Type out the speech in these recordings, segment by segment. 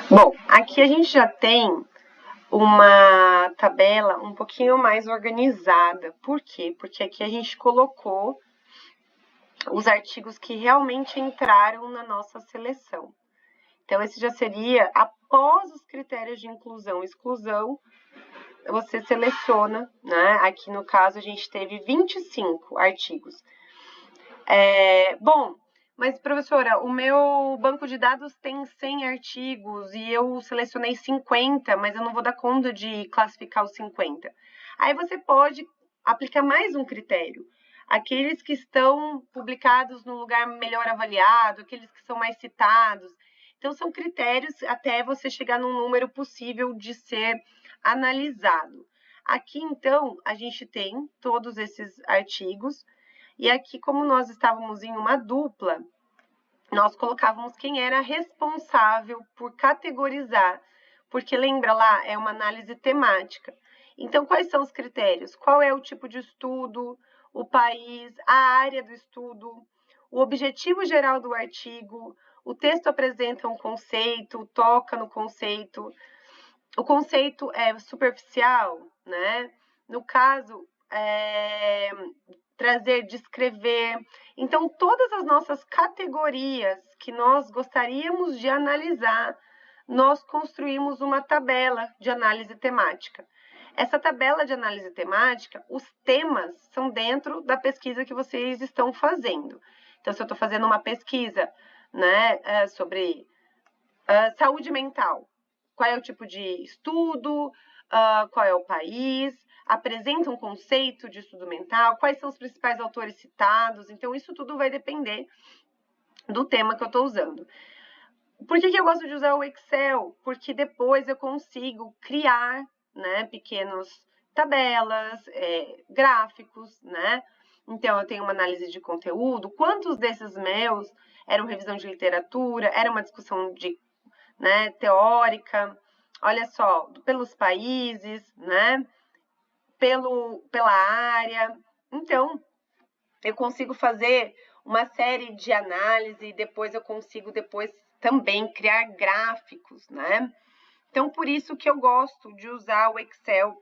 Bom, aqui a gente já tem uma tabela um pouquinho mais organizada. Por quê? Porque aqui a gente colocou os artigos que realmente entraram na nossa seleção. Então, esse já seria após os critérios de inclusão e exclusão, você seleciona, né? Aqui no caso a gente teve 25 artigos. Bom, mas professora, o meu banco de dados tem 100 artigos e eu selecionei 50, mas eu não vou dar conta de classificar os 50. Aí você pode aplicar mais um critério. Aqueles que estão publicados no lugar melhor avaliado, aqueles que são mais citados. Então, são critérios até você chegar num número possível de ser analisado. Aqui, então, a gente tem todos esses artigos. E aqui, como nós estávamos em uma dupla, nós colocávamos quem era responsável por categorizar, porque lembra lá, é uma análise temática. Então, quais são os critérios? Qual é o tipo de estudo, o país, a área do estudo, o objetivo geral do artigo, o texto apresenta um conceito, toca no conceito, o conceito é superficial, né? No caso, trazer, descrever. Então, todas as nossas categorias que nós gostaríamos de analisar, nós construímos uma tabela de análise temática. Essa tabela de análise temática, os temas são dentro da pesquisa que vocês estão fazendo. Então, se eu estou fazendo uma pesquisa, né, sobre saúde mental, qual é o tipo de estudo, qual é o país, apresenta um conceito de estudo mental, quais são os principais autores citados. Então, isso tudo vai depender do tema que eu estou usando. Por que eu gosto de usar o Excel? Porque depois eu consigo criar, né, pequenas tabelas, gráficos, né? Então, eu tenho uma análise de conteúdo. Quantos desses meus eram revisão de literatura, era uma discussão de, né, teórica? Olha só, pelos países, né? Pela área. Então, eu consigo fazer uma série de análise e depois eu consigo também criar gráficos, né? Então, por isso que eu gosto de usar o Excel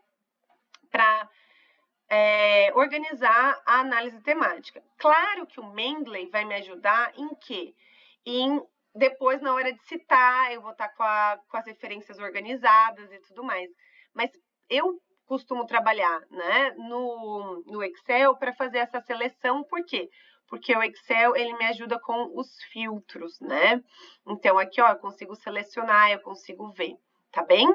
para organizar a análise temática. Claro que o Mendeley vai me ajudar em quê? Depois, na hora de citar, eu vou estar com as referências organizadas e tudo mais. Mas eu costumo trabalhar, né, no Excel para fazer essa seleção. Por quê? Porque o Excel, ele me ajuda com os filtros, né? Então, aqui, ó, eu consigo selecionar, eu consigo ver, tá bem?